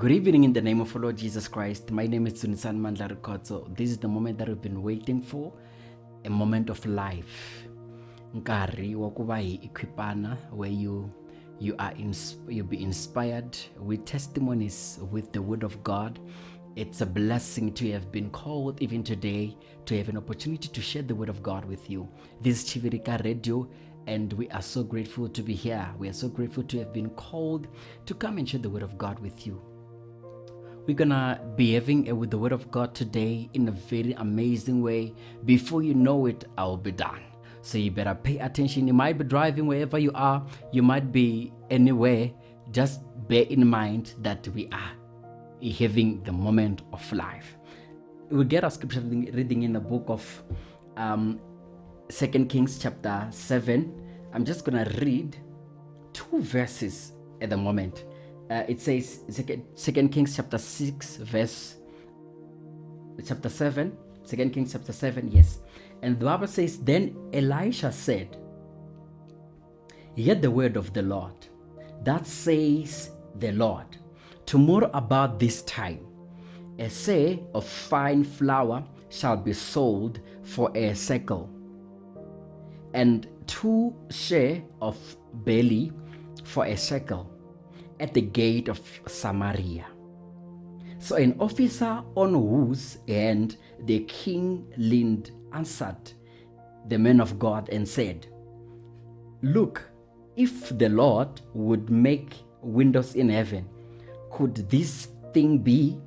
Good evening in the name of our Lord Jesus Christ. My name is Sunisan Mandlarikotso. This is the moment that we've been waiting for, a moment of life. Nkarhi wa ku va hi equipana, where you you'll be inspired with testimonies with the word of God. It's a blessing to have been called even today to have an opportunity to share the word of God with you. This is Chivirika Radio, and we are so grateful to be here. We are so grateful to have been called to come and share the word of God with you. We're gonna be having with the word of God today in a very amazing way. Before you know it, I'll be done. So you better pay attention. You might be driving wherever you are. You might be anywhere. Just bear in mind that we are having the moment of life. We'll get our scripture reading in the book of 2 Kings chapter 7. I'm just gonna read 2 verses at the moment. It says 2 Kings chapter 6 verse chapter 7. 2 Kings chapter 7, yes. And the Bible says, then Elisha said, hear the word of the Lord. That says the Lord, tomorrow about this time, a seah of fine flour shall be sold for a shekel, and 2 seahs of barley for a shekel, at the gate of Samaria. So an officer on whose hand the king leaned answered the man of God and said, look, if the Lord would make windows in heaven, could this thing be?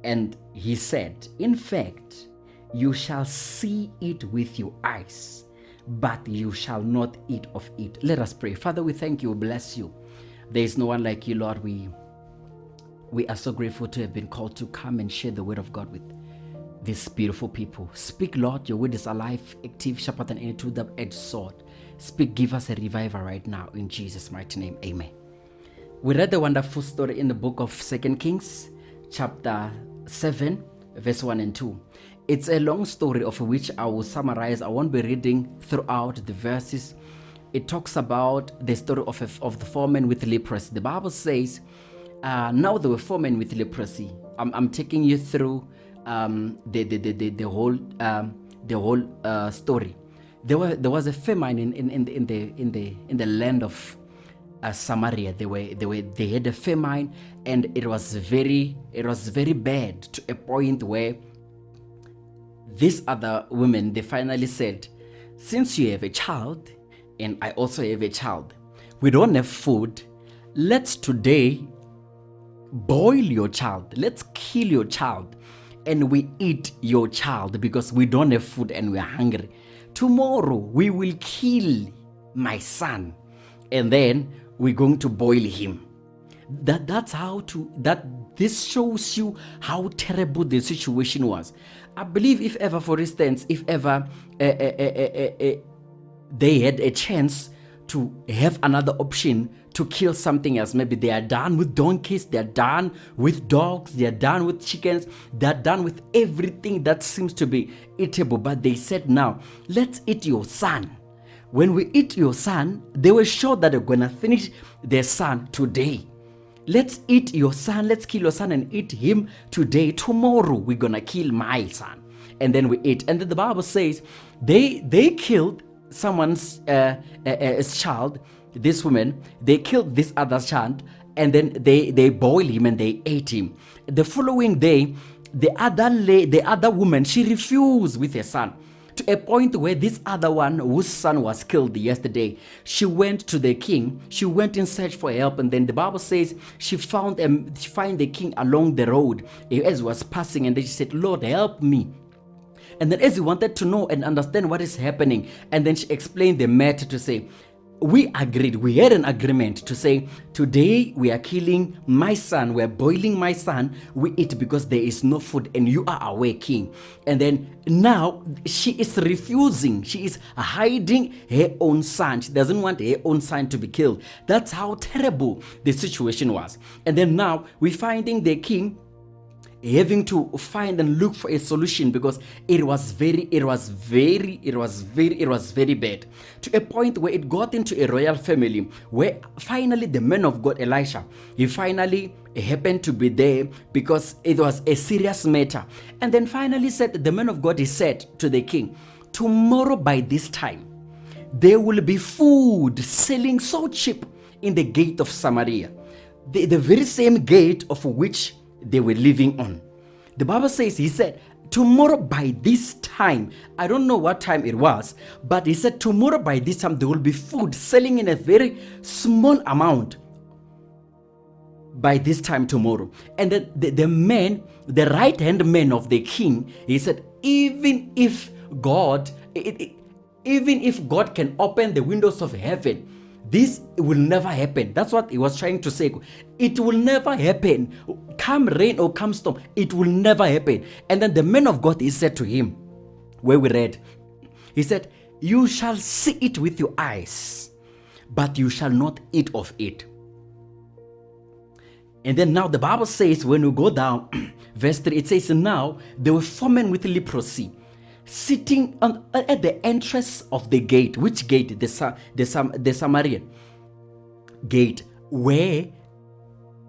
And he said, in fact, you shall see it with your eyes, but you shall not eat of it. Let us pray. Father, we thank you, bless you. There is no one like you, Lord. We are so grateful to have been called to come and share the word of God with these beautiful people. Speak, Lord, your word is alive, active, sharper than any two-edged sword. Speak, give us a revival right now in Jesus' mighty name. Amen. We read the wonderful story in the book of 2 Kings, chapter 7, verse 1 and 2. It's a long story of which I will summarize. I won't be reading throughout the verses. It talks about the story of the 4 men with leprosy. The Bible says, now there were 4 men with leprosy. I'm taking you through the whole story. There was a famine in the land of Samaria. They had a famine, and it was very bad, to a point where these other women, they finally said, since you have a child and I also have a child, we don't have food, let's today boil your child, let's kill your child, and we eat your child because we don't have food and we are hungry. Tomorrow we will kill my son, and then we're going to boil him. This shows you how terrible the situation was. I believe if ever, for instance, if ever they had a chance to have another option to kill something else, maybe they are done with donkeys, they are done with dogs, they are done with chickens, they are done with everything that seems to be eatable, but they said, now let's eat your son. When we eat your son, they were sure that they're gonna finish their son today. Let's eat your son, let's kill your son and eat him today. Tomorrow we're gonna kill my son, and then we eat. And then the Bible says they killed someone's child. This woman, they killed this other child, and then they boiled him and they ate him. The following day, the other woman, she refused with her son, to a point where this other one, whose son was killed yesterday, she went to the king. She went in search for help, and then the Bible says she found the king along the road as he was passing, and then she said, Lord, help me. And then as he wanted to know and understand what is happening, and then she explained the matter to say, we agreed, we had an agreement to say, today we are killing my son, we are boiling my son, we eat because there is no food and you are away, king. And then now she is refusing, she is hiding her own son. She doesn't want her own son to be killed. That's how terrible the situation was. And then now we're finding the king having to find and look for a solution because it was very bad, to a point where it got into a royal family, where finally the man of God Elisha, he finally happened to be there because it was a serious matter. And then finally said, the man of God, he said to the king, tomorrow by this time there will be food selling so cheap in the gate of Samaria, the very same gate of which they were living on. The Bible says, he said, tomorrow by this time, I don't know what time it was, but he said, tomorrow by this time, there will be food selling in a very small amount by this time tomorrow. And then the man, the right-hand man of the king, he said, even if God can open the windows of heaven, this will never happen. That's what he was trying to say. It will never happen. Come rain or come storm, it will never happen. And then the man of God, he said to him, where we read, he said, you shall see it with your eyes, but you shall not eat of it. And then now the Bible says, when we go down, verse 3, it says, now they were foremen with leprosy, sitting at the entrance of the gate. Which gate? The Samaritan gate, where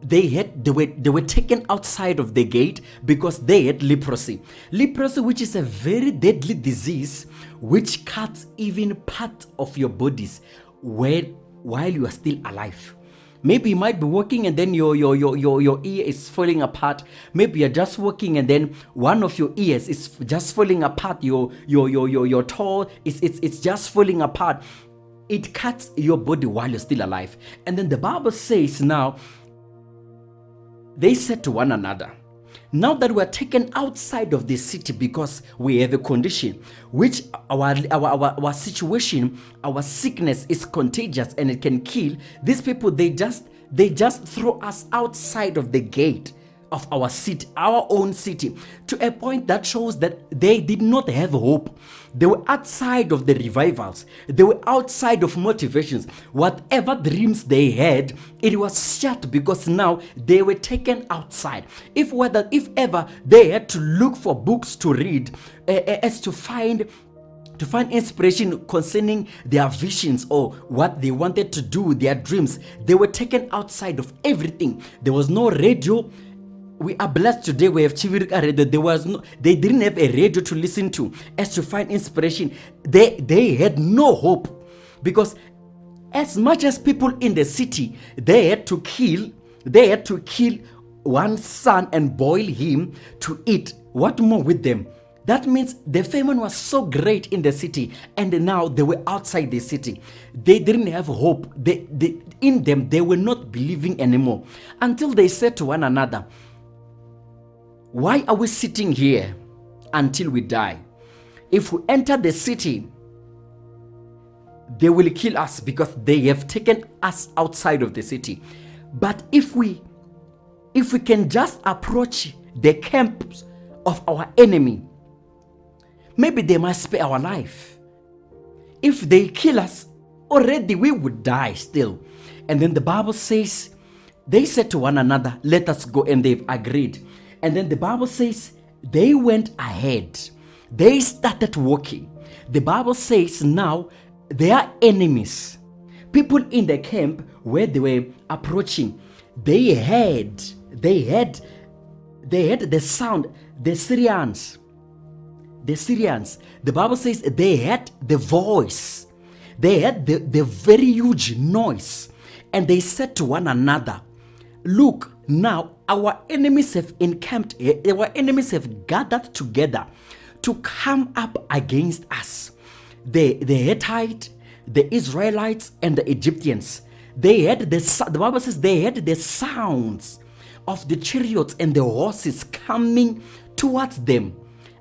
they were taken outside of the gate because they had leprosy. Leprosy, which is a very deadly disease, which cuts even part of your bodies while you are still alive. Maybe you might be walking and then your ear is falling apart. Maybe you're just walking and then one of your ears is just falling apart. Your toe it's just falling apart. It cuts your body while you're still alive. And then the Bible says, now they said to one another, now that we are taken outside of the city because we have a condition which our situation, our sickness is contagious and it can kill, these people, they just throw us outside of the gate of our city, our own city, to a point that shows that they did not have hope. They were outside of the revivals. They were outside of motivations. Whatever dreams they had, it was shut because now they were taken outside. If ever they had to look for books to read, as to find inspiration concerning their visions or what they wanted to do, their dreams, they were taken outside of everything. There was no radio. We are blessed today. We have Chivirika radio. They didn't have a radio to listen to as to find inspiration. They had no hope because as much as people in the city, they had to kill one son and boil him to eat. What more with them? That means the famine was so great in the city, and now they were outside the city. They didn't have hope. In them, they were not believing anymore until they said to one another, why are we sitting here until we die? If we enter the city, they will kill us because they have taken us outside of the city. But if we can just approach the camps of our enemy, maybe they might spare our life. If they kill us, already we would die still. And then the Bible says, they said to one another, let us go, and they've agreed. And then the Bible says they went ahead. They started walking. The Bible says now their enemies, people in the camp where they were approaching, they heard the sound. The Syrians, the Bible says they had the voice. They had the very huge noise. And they said to one another, look, now our enemies have encamped here. Our enemies have gathered together to come up against us. The Hittites, the Israelites, and the Egyptians. The Bible says they had the sounds of the chariots and the horses coming towards them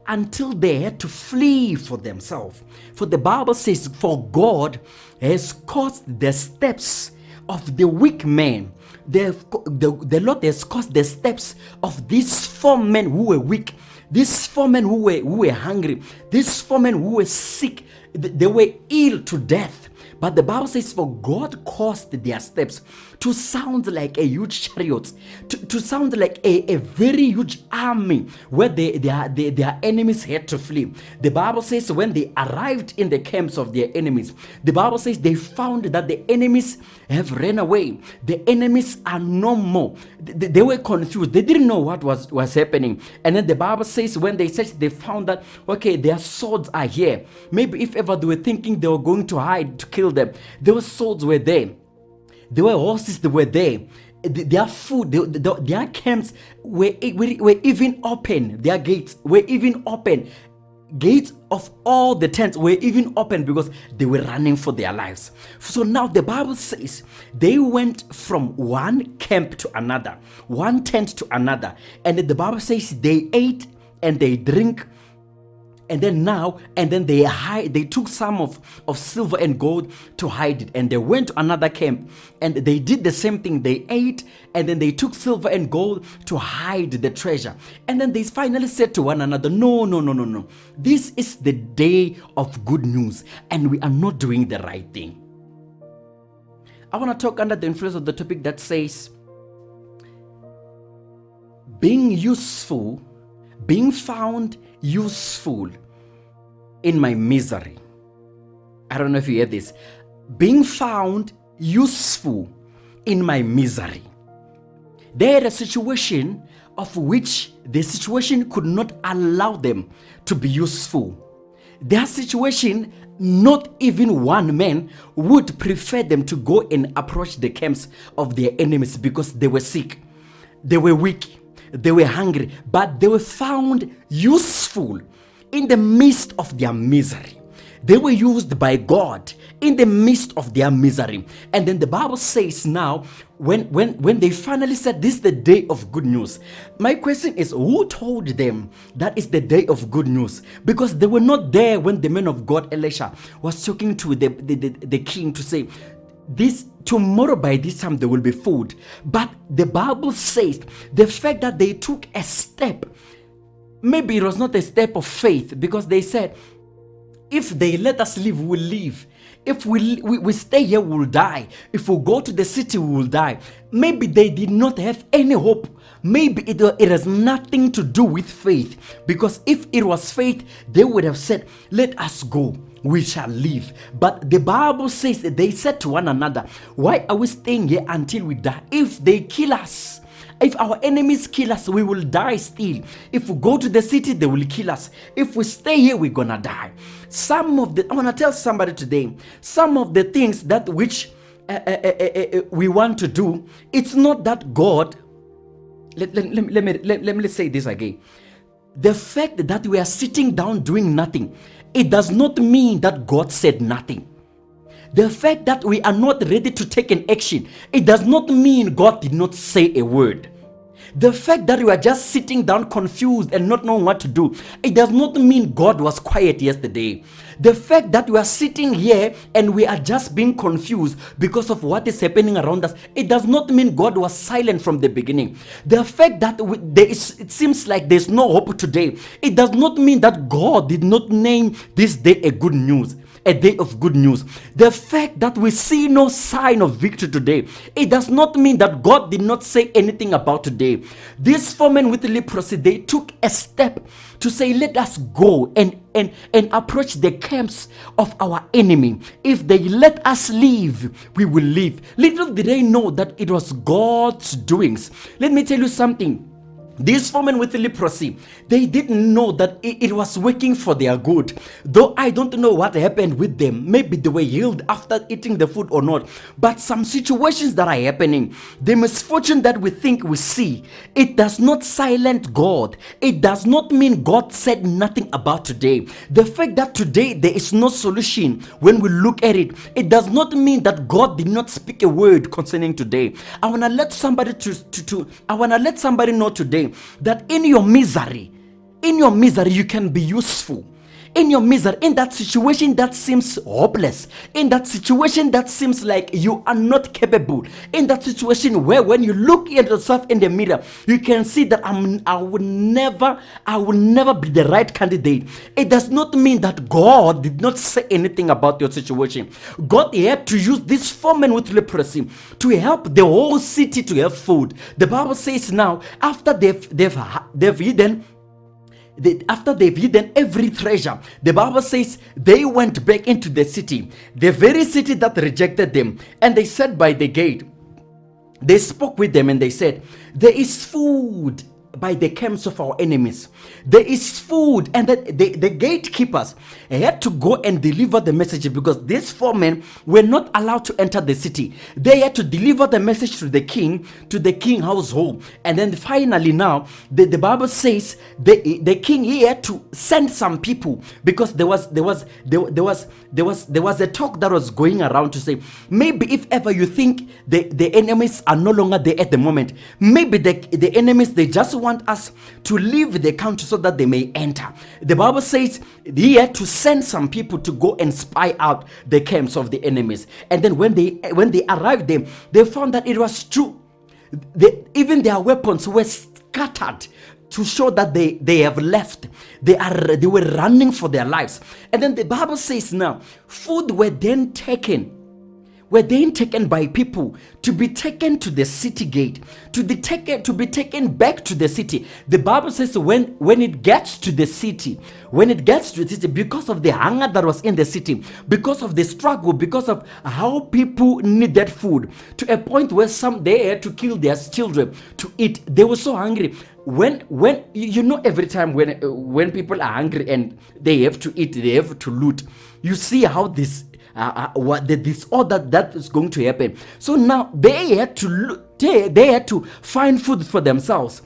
until they had to flee for themselves. For the Bible says, for God has caused the steps of the weak man. The Lord has caused the steps of these 4 men who were weak, these 4 men who were hungry, these 4 men who were sick, they were ill to death. But the Bible says, for God caused their steps to sound like a huge chariot, to sound like a very huge army where their enemies had to flee. The Bible says when they arrived in the camps of their enemies, the Bible says they found that the enemies have ran away. The enemies are no more. They were confused. They didn't know what was happening. And then the Bible says when they searched, they found that, okay, their swords are here. Maybe if ever they were thinking they were going to hide to kill them, their swords were there. There were horses that were there. Their food, their camps were even open. Their gates were even open. Gates of all the tents were even open because they were running for their lives. So now the Bible says they went from one camp to another, one tent to another. And then the Bible says they ate and they drink. And then they took some of silver and gold to hide it. And they went to another camp and they did the same thing. They ate and then they took silver and gold to hide the treasure. And then they finally said to one another, no. This is the day of good news and we are not doing the right thing. I want to talk under the influence of the topic that says, being useful, being found useful in my misery. I don't know if you hear this. Being found useful in my misery. They had a situation of which the situation could not allow them to be useful. Their situation, not even one man would prefer them to go and approach the camps of their enemies because they were sick, they were weak, they were hungry, but they were found useful in the midst of their misery. They were used by God in the midst of their misery. And then the Bible says now, when they finally said this is the day of good news, my question is, who told them that is the day of good news? Because they were not there when the man of God Elisha was talking to the king to say, this tomorrow by this time there will be food. But the Bible says the fact that they took a step, maybe it was not a step of faith, because they said, if they let us live, we'll live. If we stay here, we'll die. If we go to the city, we will die. Maybe they did not have any hope. Maybe it has nothing to do with faith. Because if it was faith, they would have said, let us go, we shall live. But the Bible says that they said to one another, why are we staying here until we die? If they kill us, if our enemies kill us, we will die still. If we go to the city, they will kill us. If we stay here, we're gonna die. I want to tell somebody today, some of the things that which we want to do, it's not that God, let me say this again. The fact that we are sitting down doing nothing, it does not mean that God said nothing. The fact that we are not ready to take an action, it does not mean God did not say a word. The fact that we are just sitting down confused and not knowing what to do, it does not mean God was quiet yesterday. The fact that we are sitting here and we are just being confused because of what is happening around us, it does not mean God was silent from the beginning. The fact that it seems like there's no hope today, it does not mean that God did not name this day a good news. A day of good news. The fact that we see no sign of victory today, it does not mean that God did not say anything about today. These 4 men with leprosy, they took a step to say, let us go and approach the camps of our enemy. If they let us leave, we will leave. Little did they know that it was God's doings. Let me tell you something. These 4 men with leprosy, they didn't know that it was working for their good. Though I don't know what happened with them. Maybe they were healed after eating the food or not. But some situations that are happening, the misfortune that we think we see, it does not silence God. It does not mean God said nothing about today. The fact that today there is no solution, when we look at it, it does not mean that God did not speak a word concerning today. I want to let somebody know today that in your misery, In your misery, you can be useful. In your misery, in that situation that seems hopeless, in that situation that seems like you are not capable, in that situation where when you look at yourself in the mirror, you can see that I will never be the right candidate. It does not mean that God did not say anything about your situation. God had to use this 4 men with leprosy to help the whole city to have food. The Bible says now, after they've hidden after they've hidden every treasure, the Bible says they went back into the city, the very city that rejected them, and they sat by the gate. They spoke with them and they said, there is food by the camps of our enemies. There is food, and that the gatekeepers had to go and deliver the message, because these 4 men were not allowed to enter the city. They had to deliver the message to the king household. And then finally now the Bible says the king, he had to send some people, because there was a talk that was going around to say, maybe if ever you think the enemies are no longer there at the moment, maybe the enemies, they just want us to leave the country so that they may enter. The Bible says he had to send some people to go and spy out the camps of the enemies. And then when they arrived there, they found that it was true. Even their weapons were scattered to show that they have left. They were running for their lives. And then the Bible says now, food were then taken by people to be taken to the city gate, to be taken back to the city. The Bible says when it gets to the city, because of the hunger that was in the city, because of the struggle, because of how people needed food, to a point where they had to kill their children to eat. They were so hungry. When every time when people are hungry and they have to eat, they have to loot, you see how this disorder that is going to happen. So now they had to find food for themselves.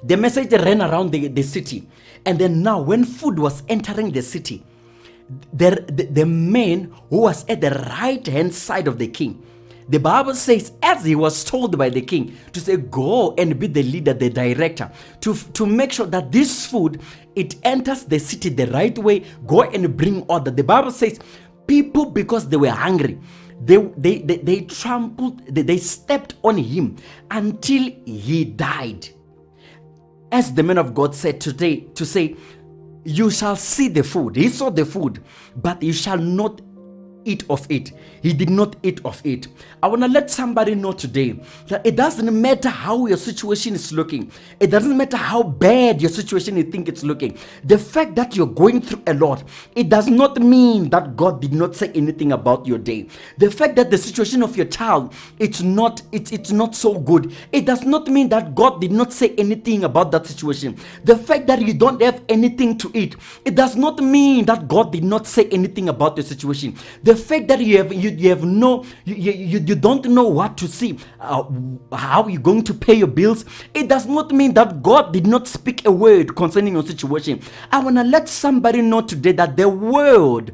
The message ran around the city, and then now when food was entering the city, the man who was at the right hand side of the king, the Bible says, as he was told by the king to say, go and be the leader, the director, to make sure that this food, it enters the city the right way, go and bring order. The Bible says people, because they were hungry, they trampled, they stepped on him until he died. As the man of God said today, to say, you shall see the food. He saw the food, but you shall not eat of it. He did not eat of it. I want to let somebody know today that it doesn't matter how your situation is looking. It doesn't matter how bad your situation you think it's looking. The fact that you're going through a lot, it does not mean that God did not say anything about your day. The fact that the situation of your child, it's not so good, it does not mean that God did not say anything about that situation. The fact that you don't have anything to eat, it does not mean that God did not say anything about your situation. The fact that you don't know what to see, how you're going to pay your bills, it does not mean that God did not speak a word concerning your situation. I want to let somebody know today that the world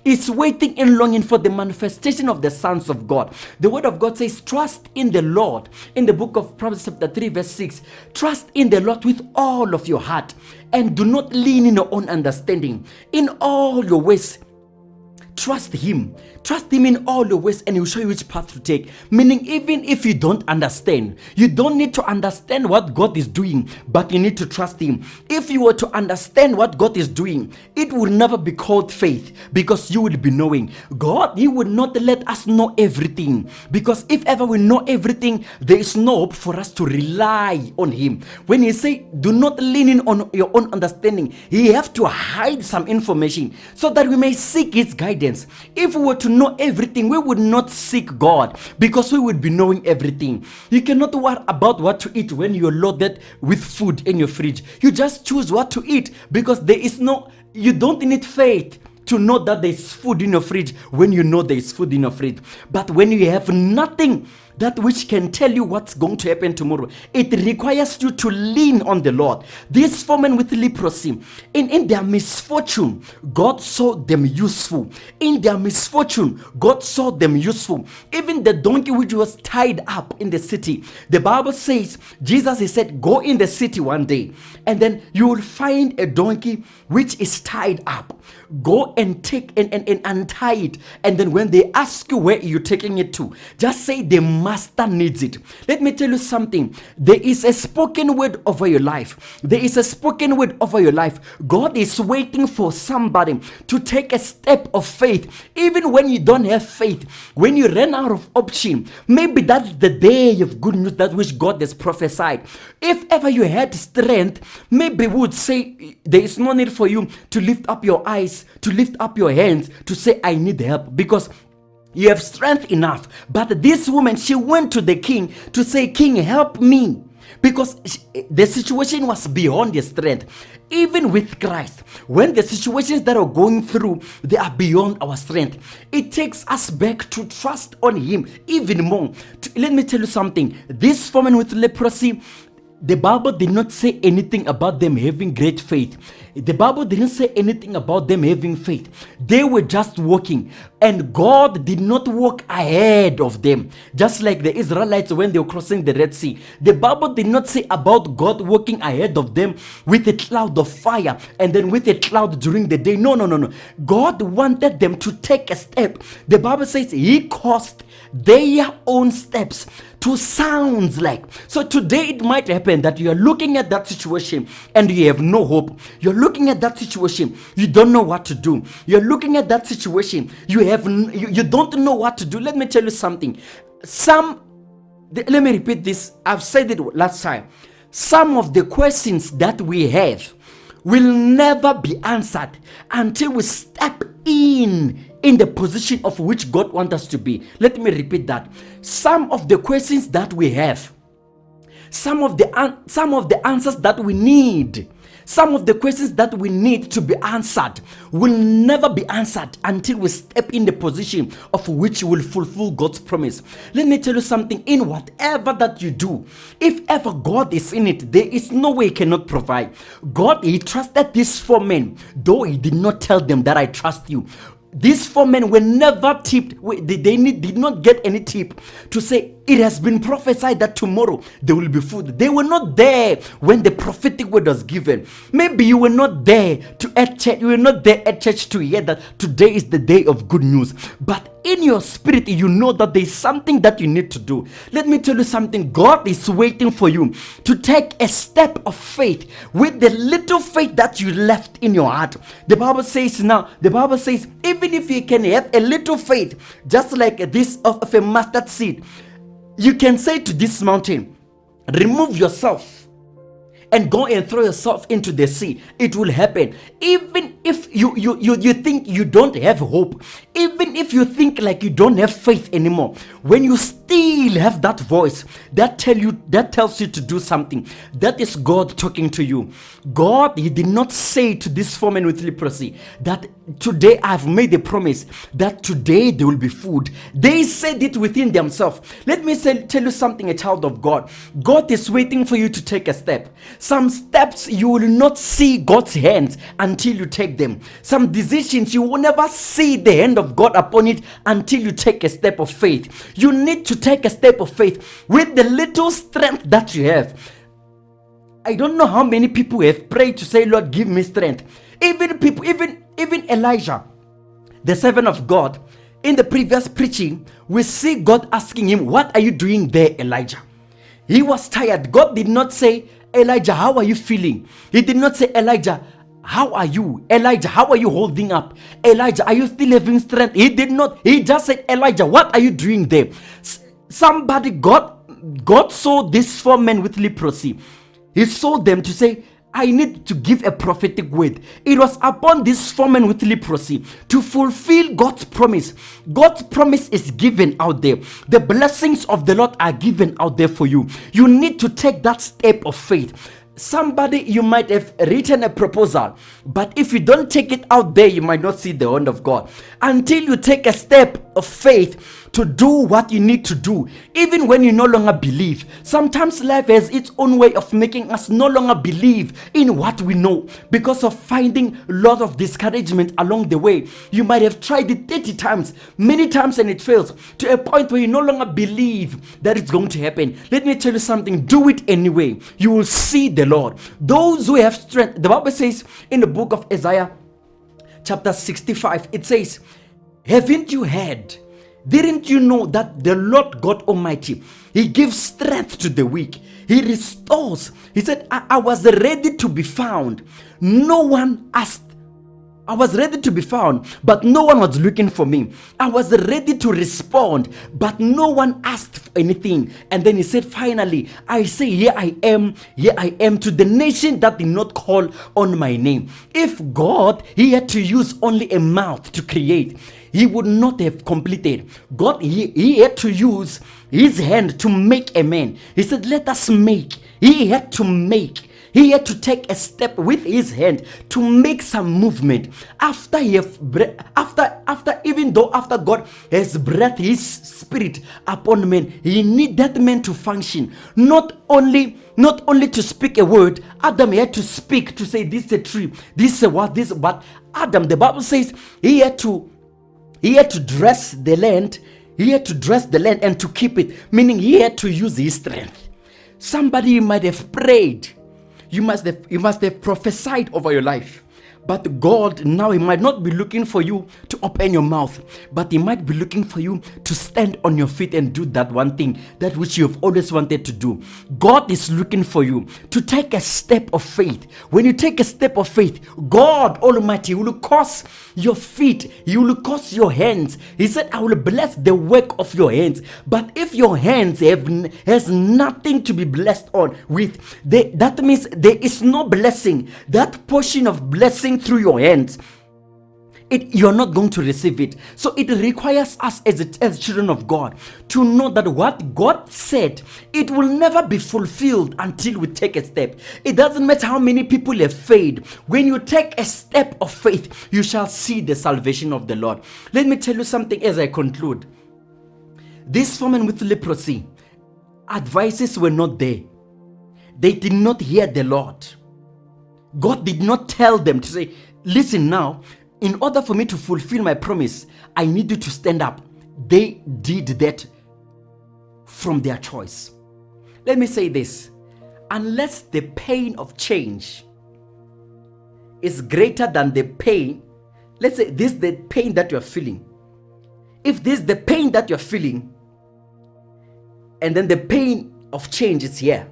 is waiting and longing for the manifestation of the sons of God. The word of God says, trust in the Lord. In the book of Proverbs chapter 3 verse 6, trust in the Lord with all of your heart and do not lean in your own understanding. In all your ways, trust him in all your ways, and he will show you which path to take. Meaning, even if you don't understand, you don't need to understand what God is doing, but you need to trust him. If you were to understand what God is doing, it will never be called faith, because you will be knowing. God, he would not let us know everything, because if ever we know everything, there is no hope for us to rely on him. When he say, do not lean in on your own understanding, he have to hide some information so that we may seek his guidance. If we were to know everything, we would not seek God, because we would be knowing everything. You cannot worry about what to eat when you're loaded with food in your fridge. You just choose what to eat, because you don't need faith to know that there's food in your fridge when you know there's food in your fridge. But when you have nothing, that which can tell you what's going to happen tomorrow. It requires you to lean on the Lord. These 4 men with leprosy, in their misfortune, God saw them useful. In their misfortune, God saw them useful. Even the donkey which was tied up in the city, the Bible says, Jesus, he said, go in the city one day, and then you will find a donkey which is tied up. Go and take and untie it, and then when they ask you where you're taking it to, just say the master needs it. Let me tell you something. There is a spoken word over your life. There is a spoken word over your life. God is waiting for somebody to take a step of faith, even when you don't have faith, when you run out of option. Maybe that's the day of good news, that which God has prophesied. If ever you had strength, maybe we would say there is no need for you to lift up your eyes, to lift up your hands, to say, I need help, because you have strength enough. But this woman, she went to the king to say, King, help me, because the situation was beyond her strength. Even with Christ, when the situations that are going through, they are beyond our strength, it takes us back to trust on him even more. Let me tell you something. This woman with leprosy, the Bible did not say anything about them having great faith. The Bible didn't say anything about them having faith. They were just walking, and God did not walk ahead of them. Just like the Israelites when they were crossing the Red Sea. The Bible did not say about God walking ahead of them with a cloud of fire and then with a cloud during the day. No. God wanted them to take a step. The Bible says he caused their own steps to sound like. So today it might happen that you are looking at that situation and you have no hope. You're looking at that situation, you don't know what to do. You're looking at that situation, you don't know what to do. Let me tell you something. Let me repeat this. I've said it last time. Some of the questions that we have will never be answered until we step in the position of which God wants us to be. Let me repeat that. Some of the questions that we have, some of the answers that we need, some of the questions that we need to be answered will never be answered until we step in the position of which will fulfill God's promise. Let me tell you something. In whatever that you do, if ever God is in it, there is no way he cannot provide. God, he trusted these 4 men, though he did not tell them that I trust you. These 4 men were never tipped. They did not get any tip to say, it has been prophesied that tomorrow there will be food. They were not there when the prophetic word was given. Maybe you were not there at church. You were not there at church to hear that today is the day of good news. But in your spirit, you know that there is something that you need to do. Let me tell you something. God is waiting for you to take a step of faith with the little faith that you left in your heart. The Bible says, even if you can have a little faith, just like this of a mustard seed, you can say to this mountain, remove yourself and go and throw yourself into the sea. It will happen. Even if you think you don't have hope, even if you think like you don't have faith anymore, when you still have that voice that tells you to do something, that is God talking to you. God, he did not say to this 4 men with leprosy that today I've made a promise that today there will be food. They said it within themselves. Let me tell you something, a child of God. God is waiting for you to take a step. Some steps you will not see God's hands until you take them. Some decisions you will never see the hand of God upon it until you take a step of faith. You need to take a step of faith with the little strength that you have. I don't know how many people have prayed to say, Lord, give me strength. Even Elijah, the servant of God, in the previous preaching, we see God asking him, what are you doing there, Elijah? He was tired. God did not say, Elijah, how are you feeling? He did not say, Elijah, how are you? Elijah, how are you holding up? Elijah, are you still having strength? He did not. He just said, Elijah, what are you doing there? God saw these 4 men with leprosy. He saw them to say, I need to give a prophetic word. It was upon this 4 men with leprosy to fulfill God's promise. God's promise is given out there. The blessings of the Lord are given out there for you. You need to take that step of faith. Somebody, you might have written a proposal, but if you don't take it out there, you might not see the hand of God. Until you take a step of faith to do what you need to do, even when you no longer believe. Sometimes life has its own way of making us no longer believe in what we know because of finding a lot of discouragement along the way. You might have tried it 30 times, many times, and it fails to a point where you no longer believe that it's going to happen. Let me tell you something, do it anyway. You will see the Lord. Those who have strength, the Bible says in the book of Isaiah chapter 65, it says, haven't you heard? Didn't you know that the Lord God Almighty, He gives strength to the weak, He restores. He said, I was ready to be found. No one asked. I was ready to be found, but no one was looking for me. I was ready to respond, but no one asked for anything. And then He said, finally, I say, here I am to the nation that did not call on my name. If God, He had to use only a mouth to create, He would not have completed. God, he had to use His hand to make a man. He said, let us make. He had to make. He had to take a step with His hand to make some movement. After God has breathed His Spirit upon man, He need that man to function. Not only to speak a word. Adam had to speak to say, this is a tree, this is a what, this. But Adam, the Bible says, he had to dress the land. He had to dress the land and to keep it, meaning he had to use his strength. Somebody might have prayed. You must have prophesied over your life. But God now, He might not be looking for you to open your mouth, but He might be looking for you to stand on your feet and do that one thing, that which you have always wanted to do. God is looking for you to take a step of faith. When you take a step of faith, God Almighty will cause your feet, He will cause your hands. He said, I will bless the work of your hands. But if your hands has nothing to be blessed on with, that means there is no blessing. That portion of blessing through your hands, you're not going to receive it. So it requires us as children of God to know that what God said, it will never be fulfilled until we take a step. It doesn't matter how many people have failed. When you take a step of faith, you shall see the salvation of the Lord. Let me tell you something as I conclude. This woman with leprosy, advices were not there. They did not hear the Lord. God did not tell them to say, listen now, in order for me to fulfill my promise, I need you to stand up. They did that from their choice. Let me say this. Unless the pain of change is greater than the pain, let's say this is the pain that you're feeling. If this is the pain that you're feeling, and then the pain of change is here,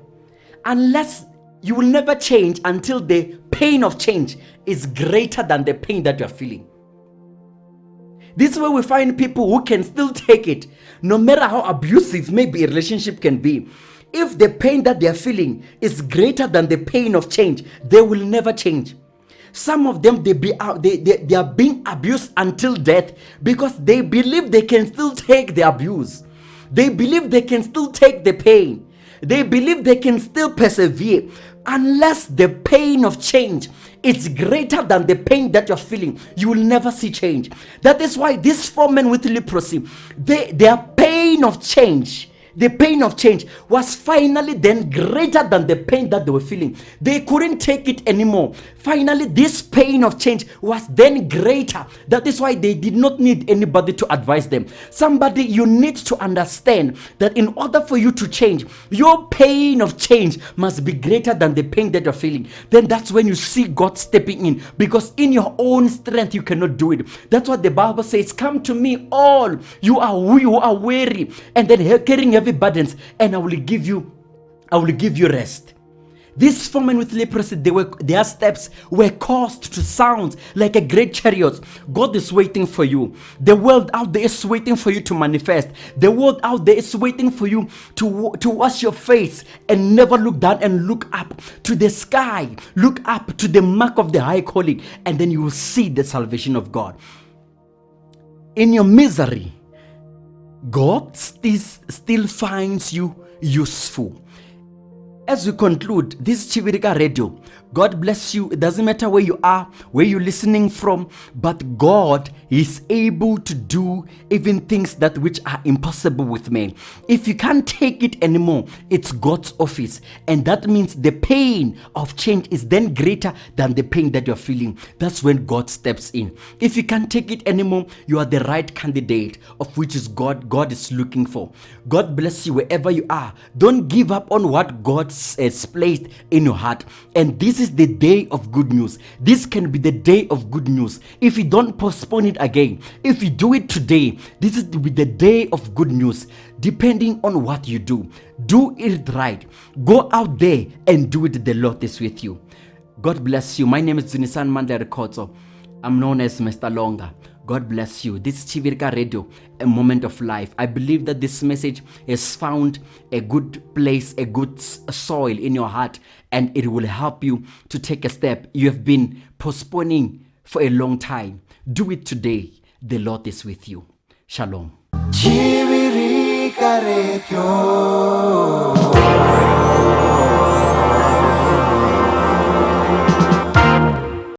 unless you will never change until the pain of change is greater than the pain that you're feeling. This is where we find people who can still take it, no matter how abusive maybe a relationship can be. If the pain that they're feeling is greater than the pain of change, they will never change. Some of them, they are being abused until death because they believe they can still take the abuse. They believe they can still take the pain. They believe they can still persevere. Unless the pain of change is greater than the pain that you're feeling, you will never see change. That is why these 4 men with leprosy, their pain of change, the pain of change was finally then greater than the pain that they were feeling. They couldn't take it anymore. Finally, this pain of change was then greater. That is why they did not need anybody to advise them. Somebody, you need to understand that in order for you to change, your pain of change must be greater than the pain that you're feeling. Then that's when you see God stepping in, because in your own strength you cannot do it. That's what the Bible says, come to me all you are weary and then carrying heavy burdens, and I will give you rest. These 4 men with leprosy, their steps were caused to sound like a great chariot. God is waiting for you. The world out there is waiting for you to manifest. The world out there is waiting for you to wash your face and never look down and look up to the sky. Look up to the mark of the high calling, and then you will see the salvation of God. In your misery, God still finds you useful. As we conclude this Chivirika Radio, God bless you. It doesn't matter where you are, where you're listening from, but God is able to do even things that which are impossible with men. If you can't take it anymore, it's God's office. And that means the pain of change is then greater than the pain that you're feeling. That's when God steps in. If you can't take it anymore, you are the right candidate, of which is God is looking for. God bless you wherever you are. Don't give up on what God has placed in your heart. And this is the day of good news. This can be the day of good news. If you don't postpone it again, if you do it today, this is the day of good news. Depending on what you do it right. Go out there and do it. The Lord is with you. God bless you. My name is Zunisan Mandla. I'm known as Mr. Longa. God bless you. This is Chivirika Radio, a moment of life. I believe that this message has found a good place, a good soil in your heart, and it will help you to take a step you have been postponing for a long time. Do it today. The Lord is with you. Shalom. Chivirika Radio.